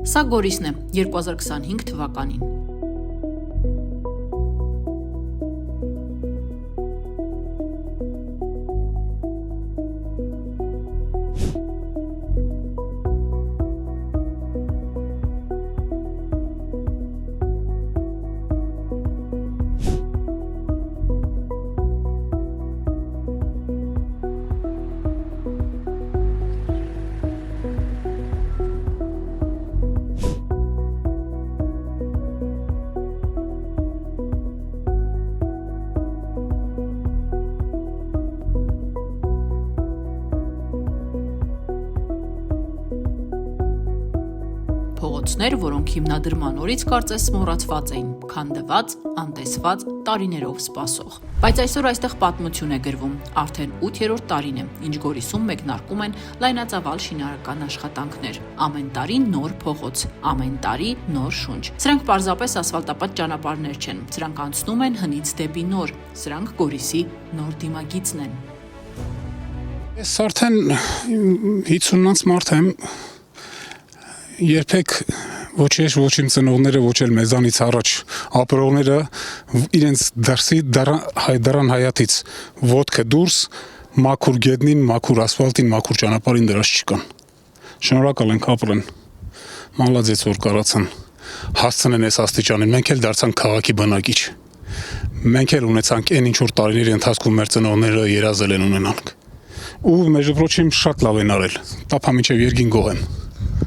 Սա Գորիսն է 2025 թվականին։ Փողոցներ, որոնք հիմնադրման օրից կարծես մոռացված էին, քանդված, անտեսված, տարիներով սպասող։ Բայց այսօր այստեղ պատմություն է գրվում, արդեն 8-րդ տարին է, ինչ Գորիսում մեկնարկում են լայնածավալ շինարարական աշխատանքներ։ Ամեն տարի նոր փողոց, ամեն տարի նոր շունչ։ Սրանք պարզապես ասֆալտապատ ճանապարհներ չեն, սրանք անցնում են հնից դեպի նոր, սրանք Գորիսի նոր դիմագիծն են։ Ես արդեն 50-ից մարդ եմ, երբեք ոչ ես, ոչ իմ ծնողները, ոչ էլ մեզանից առաջ ապրողները իրենց դրսի դարան հայաթից ոտքը դուրս, մաքուր գետնին, մաքուր ասֆալտին, մաքուր ճանապարհին դրած չկան։ Շնորհակալ ենք ապրեն։ Մալադեց որ կարացան հասցնեն այս աստիճանին։ Մենք էլ դարձանք քաղաքի բնակիչ։ Մենք էլ ունեցանք այն ինչ որ տարիների ընթացքում մեր ծնողները երազել են ունենանք։ Ու մեջը պրոչիմ շատ լավ են արել։ Տափա միջև երկին գող եմ։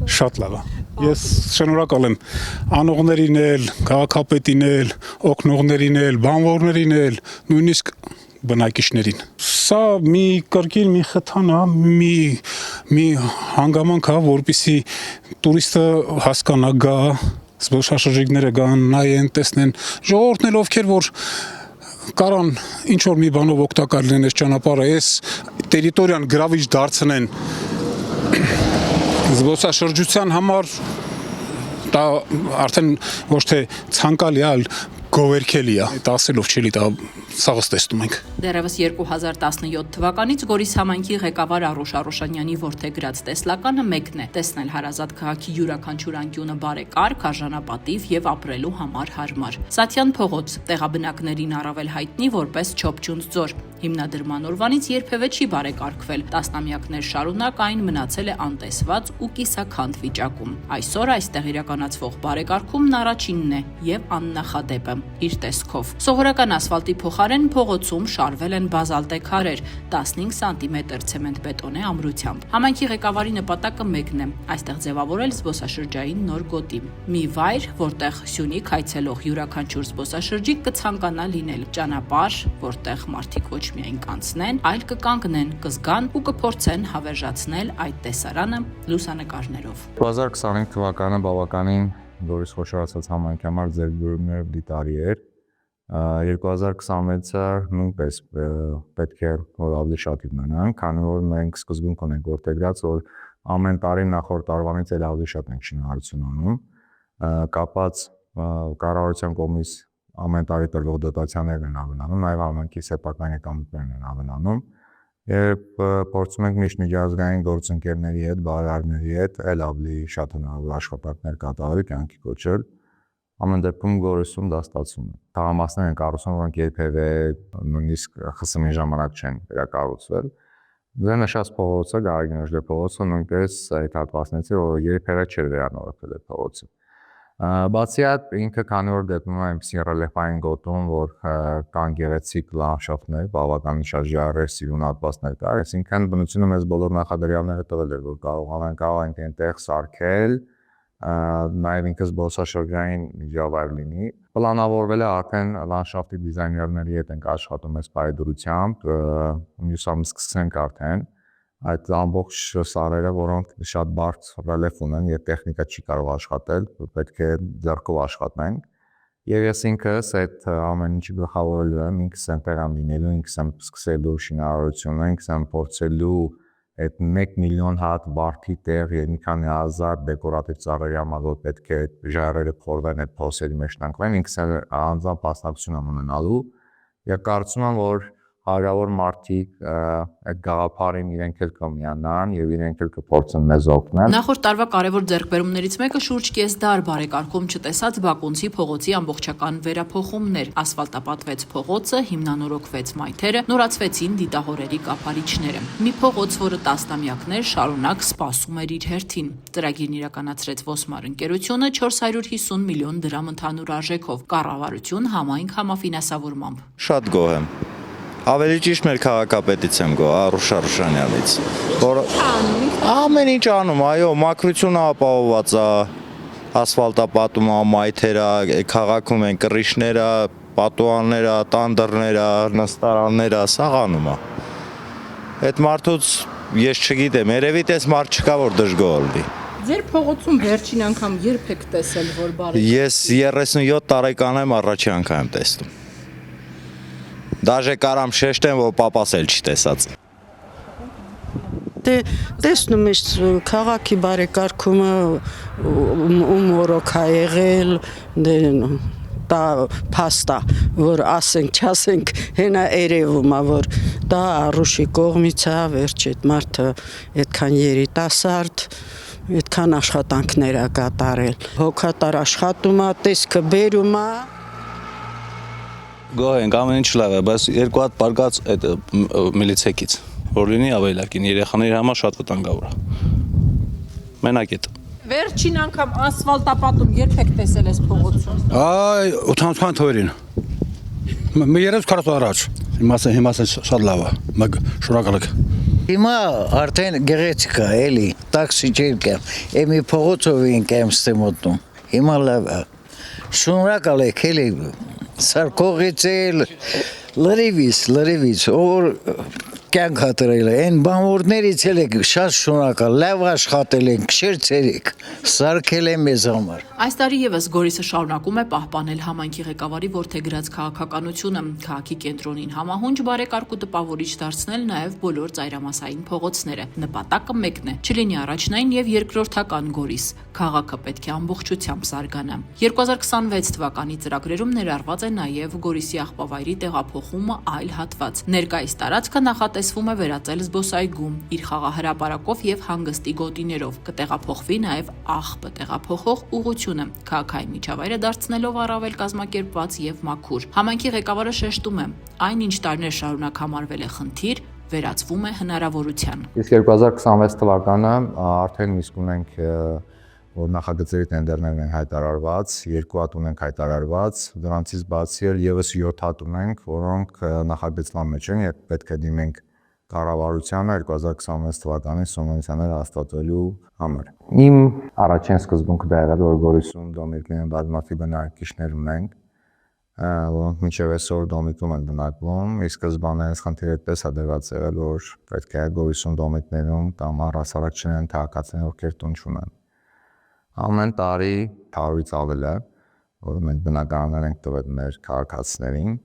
Շատ լավ է։ Ես շնորհակալ եմ անողներին էլ, քաղաքապետին էլ, օգնողներին էլ, բանվորներին էլ, նույնիսկ բնակիչներին։ Սա մի կրկին մի խթան է, մի հանգամանք է, որպեսզի տուրիստը հասկանա, գա, զբոսաշրջիկները գան, նայեն, տեսնեն, ժողովուրդն էլ ովքեր որ կարան ինչ որ մի բանով օգտակար լինեն այս ճանապարհը, այս տերիտորիան գրավիչ դարձնեն զբոսաշրջության համար դա արդեն ոչ թե ցանկալի է, այլ գովերքելի է։ Դա ասելով չի դա սաղս տեսնում ենք։ Դեռևս 2017 թվականից Գորիս համայնքի ղեկավար Արոշ Արոշանյանի որդեգրած տեսլականը մեկն է՝ տեսնել հարազատ քաղաքի յուրաքանչյուր անկյունը բարեկարգ, արժանապատիվ եւ ապրելու համար հարմար։ Սաթյան փողոց տեղաբնակներին առավել հայտնի որպես Չոպչունց ձոր։ Հիմնադրման օրվանից երբևէ չի բարեկարգվել, տասնամյակներ շարունակ այն մնացել է անտեսված ու կիսաքանդ վիճակում։ Այսօր այստեղ իրականացվող բարեկարգումն առաջինն է եւ աննախադեպը իր տեսքով։ Սովորական ասֆալտի փոխարեն փողոցում շարվել են բազալտե քարեր 15 սանտիմետր ցեմենտ-բետոնե ամրությամբ։ Համայնքի ղեկավարի նպատակը մեկն է՝ այստեղ ձևավորել զբոսաշրջային նոր գոտի։ Մի վայր, որտեղ Սյունիք այցելող յուրաքանչյուր զբոսաշրջիկ կցանկանա լինել, ճանապարհ, որտեղ մարդիկ ոչ միայն կանցնեն, այլ կկանգնեն, կզգան ու կփորձեն հավերժացնել այդ տեսարանը լուսանկարներով։ 2025 թվականը բավականին Գորիս խոշորացած համայնքի համար ձեռքբերումներ լի տարի էր։ 2026-ը նույնպես պետք է որ ավելի շատ իմանանք, քանի որ մենք սկզբունք ունենք որդեգրած, որ ամեն տարի նախորդ տարվանից էլ ավելի շատ ենք շինարարություն անում, կապած կառավարության կողմից ամեն տարի տրվող դոտացիաներն են ավելանում, նաև համայնքի սեփական եկամուտներն են ավելանում, երբ փորձում ենք միշտ միջազգային գործընկերների հետ, բարերարների հետ էլ ավելի շատ հնարավոր աշխատանքներ կատարել, կյանքի կոչել, ամեն դեպքում Գորիսում դա ստացվում է։ Թաղամասներ են կառուցվում, որոնք երբևէ նույնիսկ ԽՍՀՄ-ի ժամանակ չեն վերակառուցվել։ Դե նշած փողոցը, Գարեգին Օժդե փողոցը նույնպես այդ հատվածներից է, որ երբևէ չէր վերանորոգվել այդ փողոցը։ Բացի այդ, ինքը քանի որ գտնվում է այնպիսի ռելիեֆային գոտում, որ կան գեղեցիկ լանդշաֆտներ, բավականին շատ ժայռեր, սիրուն հատվածներ կար, այսինքն բնությունը մեզ բոլոր նախադրյալները տվել էր, որ կարող ենք այնտեղ սարքել, նաև ինքը զբոսաշրջային միջավայր լինի։ Պլանավորվել է արդեն լանդշաֆտի դիզայներների հետ ենք աշխատում այս պայդրությամբ, մյուս ամիս սկսենք արդեն այդ ամբողջ սարերը, որոնք շատ բարդ ռելիեֆ ունեն եւ տեխնիկա չի կարող աշխատել, պետք է ձեռքով աշխատենք։ Եվ ես ինքս այդ ամեն ինչի գլխավորելու եմ, ինքս եմ տեղամ լինելու, ինքս եմ սկսելու շինարարությունը, ինքս եմ փորձելու այդ 1 միլիոն հատ բարդի տեղ եւ մի քանի հազար դեկորատիվ ծառերի համար, որ պետք է այդ ժայռերը փորվեն, այդ փոսերի մեջ տանքվեն, ինքս անձամբ մասնակցություն եմ ունենալու եւ կարծում եմ, որ հարյուրավոր մարդիկ այդ գաղափարին իրենք էլ կմիանան եւ իրենք էլ կփորձեն մեզ օգնել։ Նախորդ տարվա կարևոր ձեռքբերումներից մեկը շուրջ կես դար բարեկարգում չտեսած Բակունցի փողոցի ամբողջական վերափոխումն էր։ Ասֆալտապատվեց փողոցը, հիմնանորոգվեց մայթերը, նորացվեցին դիտահորերի կափարիչները։ Մի փողոց, որը տասնամյակներ շարունակ սպասում էր իր հերթին։ Ծրագիրն իրականացրեց Ոսմար ընկերությունը 450 միլիոն դրամ ընդհանուր արժեքով, կառավարություն համայնք համաֆինանսավորմամբ։ Շատ գոհ եմ։ Ավելի ճիշտ մեր քաղաքապետից եմ գոհ, Արուշ Արուշանյանից, որ ամեն ինչ անում, այո, մաքրությունը ապահովված է, ասֆալտապատումը, մայթերը, քաղաքում են կռիչները, պատուհանները, տանդրները, նստարանները, սաղ անում է։ Այդ մարդուց ես չգիտեմ, երևի տես մարդ չկա, որ դժգոհ լինի։ Ձեր փողոցում վերջին անգամ երբ եք տեսել, որ բարի։ Ես 37 տարեկան եմ, առաջի անգամ եմ տեսնում։ Դաժե կարամ շեշտեմ, որ պապաս էլ չի տեսած։ Դե տեսնում ես քաղաքի բարեկարգումը ում օրոք ա եղել, դե դա փաստա, որ ասենք, չասենք, հենա երևում ա, որ դա Արուշի կողմից ա, վերջ այդ մարդը այդքան երիտասարդ, այդքան աշխատանքներ ա կատարել։ Հոգատար աշխատում ա, տեսքը բերում ա։ Գոհ ենք, ամեն ինչ լավ է, բայց երկու հատ պարկած այդ միլիցեքից, որ լինի ավելակին, երեխաների համար շատ վտանգավոր է։ Մենակ այդ։ Վերջին անգամ ասֆալտապատում երբ եք տեսել այս փողոցում։ Այ 80 թվերին։ Մի 3-4 առաջ։ Հիմա շատ լավ է, մեկ շնորհակալ եք։ Հիմա արդեն գեղեցիկ է, էլի, տաքսի չեմ, էմի փողոցով ենք եմ ստեմոտնում, հիմա լավ է, շնորհակալ եք, էլի, սարկողից էլ, լրիվից, որ կյանք հատրել է, են բանվորդներից էլ եք շատ շնորհակալ, լավ աշխատել ենք, շերցերեք, սարքել է մեզ համար։ Այս տարի եւս Գորիսը շարունակում է պահպանել համայնքի ղեկավարի որդեգրած քաղաքականությունը, քաղաքի կենտրոնին համահունչ բարեկարգ ու տպավորիչ դարձնել նաեւ բոլոր ծայրամասային փողոցները։ Նպատակը մեկն է՝ չլինի առաջնային եւ երկրորդական Գորիս, քաղաքը պետք է ամբողջությամբ զարգանա։ 2026 թվականի ծրագրերում ներառված է նաեւ Գորիսի աղբավայրի տեղափոխումը այլ հատված։ Ներկայիս տարածքը նախատեսվում է վերածել զբոսայգու, իր խաղահրապարակով եւ հանգստի գոտիներով, կտեղափոխվի նաեւ աղբը տեղափոխող ուղղությունը, քաղաքային միջավայրը դարձնելով առավել կազմակերպված եւ մաքուր։ Համայնքի ղեկավարը շեշտում է, այնինչ տարիներ շարունակ համարվել է խնդիր, վերածվում է հնարավորության։ Իսկ 2026 թվականը արդեն իսկ ունենք որ նախագծերի տենդերներն են հայտարարված, 2 հատ ունենք հայտարարված, դրանցից բացի եւս 7 հատ ունենք, որոնք նախագծման մեջ են եւ պետք է դիմենք կառավարությանը 2026 թվականի սոմոնյաները հաստատվելու համար։ Իմ առաջին սկզբունքը դա եղել որ Գորիսում դոմիկներն բազմաթիվ բնակիչներ ունենք, որոնք մինչև այսօր դոմիկում են բնակվում, իսկ սկզբանե այս խնդիրը այդպես է դրված եղել, որ պետք է Գորիսում դոմիկներում կամ առհասարակ չնեն քաղաքացիներ, ովքեր տուն չունեն։ Ամեն տարի 100-ից ավել է, որ մենք բնակարաններ ենք տվել մեր քաղաքացիներին։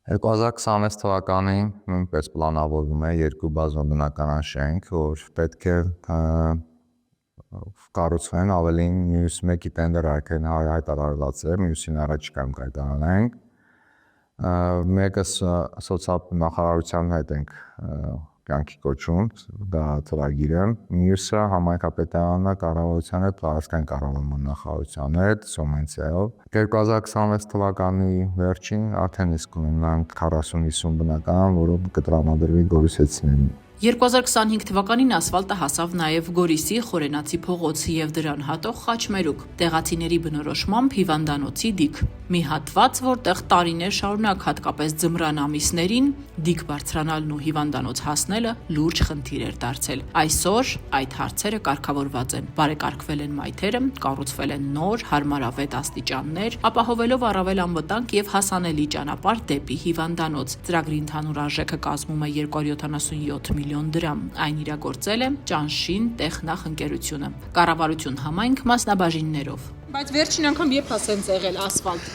2026 թվականին նույնպես պլանավորվում է 2 բազմաբնակարան շենք, որ պետք է կառուցվեն, ավելին մյուս մեկի տենդեր արդեն հայտարարված է, մյուսին առաջիկայում կայտարանենք։ Մեկը սոցիալ հետ ենք կյանքի կոչում, դա ծրագիրը, մյուսը համայնքապետարանը կառավարության հետ, տարածքային կառավարման նախարարության հետ, Սոմենցիայով։ 2026 թվականի վերջին արդեն իսկ ունենանք 40-50 բնակարան, որով կտրամադրվի Գորիսեցիներին։ 2025 թվականին ասֆալտը հասավ նաև Գորիսի Խորենացի փողոցի եւ դրան հատող խաչմերուկ, տեղացիների բնորոշմամբ հիվանդանոցի դիք։ Մի հատված, որտեղ տարիներ շարունակ հատկապես ձմռան ամիսներին դիք բարձրանալն ու հիվանդանոց հասնելը լուրջ խնդիր էր դարձել։ Այսօր այդ հարցերը կարգավորված են, բարեկարգվել են մայթերը, կառուցվել են նոր, հարմարավետ աստիճաններ, ապահովելով առավել անվտանգ եւ հասանելի ճանապարհ դեպի հիվանդանոց։ Ծրագրի ընդհանուր արժեքը կազմում է 277 միլիոն դրամ, այն իրագործել է Ճանշին Տեխնախ ընկերությունը, կառավարություն համայնք մասնաբաժիններով։ Բայց վերջին անգամ երբ ասենց եղել ասֆալտ։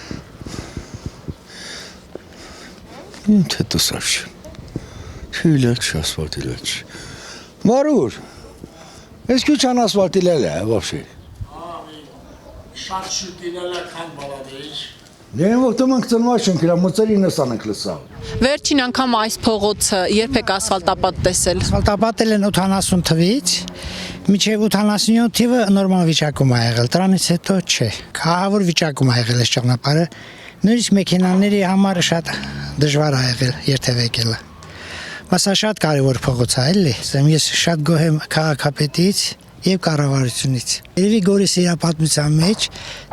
Ինչ է դուսարջ։ Չիլաչ ասֆալտիլաչ։ Մարուր։ Ես քիչան ասֆալտիլել է, вообще։ Շատ շուտինել է քան բալադեիչ։ Դե ովտում ենք ծնված չենք, իրա մոծերին նսան ենք լսավ։ Վերջին անգամ այս փողոցը երբեք ասֆալտապատ տեսել։ Ասֆալտապատել են 80 թվից, մինչև 87 թիվը նորմալ վիճակում ա եղել, դրանից հետո չէ։ Քահավոր վիճակում ա եղել այս ճանապարհը, նույնիսկ մեքենաների համար շատ դժվար ա եղել երթևեկելը։ Բայց սա շատ կարևոր փողոց ա, էլի։ Ես շատ գոհ եմ քաղաքապետից եւ կառավարությունից։ Երևի Գորիսի իր պատմության մեջ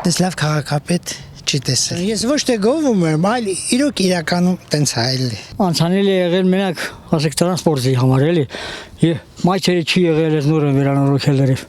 դες լավ քաղաքապետ չի տեսել։ Ես ոչ թե գովում եմ, այլ իրոք իրականում տենց ա էլի։ Անցանել է եղել մենակ ասեք տրանսպորտի համար էլի։ Մայթերը չի եղել այս նորը վերանորոգել երև։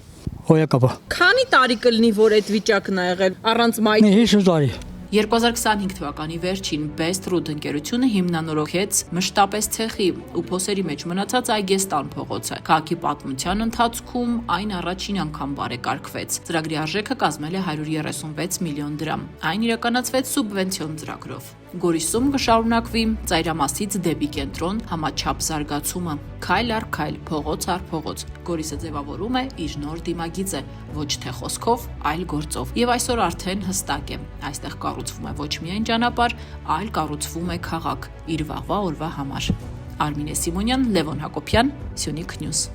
Հոյակապա։ Քանի տարի կլինի, որ այդ վիճակն ա եղել առանց մայթ։ 50 տարի։ 2025 թվականի վերջին Best Route ընկերությունը հիմնանորոգեց մշտապես ցեխի ու փոսերի մեջ մնացած Այգեստան փողոցը։ Քաղաքի պատմության ընթացքում այն առաջին անգամ բարեկարգվեց։ Ծրագրի արժեքը կազմել է 136 միլիոն դրամ։ Այն իրականացվեց սուբվենցիոն ծրագրով։ Գորիսում կշարունակվի ծայրամասից դեպի կենտրոն համաչափ զարգացումը։ Քայլ առ քայլ, փողոց առ փողոց։ Գորիսը ձևավորում է իր նոր դիմագիծը, ոչ թե խոսքով, այլ գործով։ Եվ այսօր արդեն հստակ է, այստեղ կառուցվում է ոչ միայն ճանապարհ, այլ կառուցվում է քաղաք իր վաղվա օրվա համար։ Արմինե Սիմոնյան, Լևոն Հակոբյան, Սյունիք Նյուզ։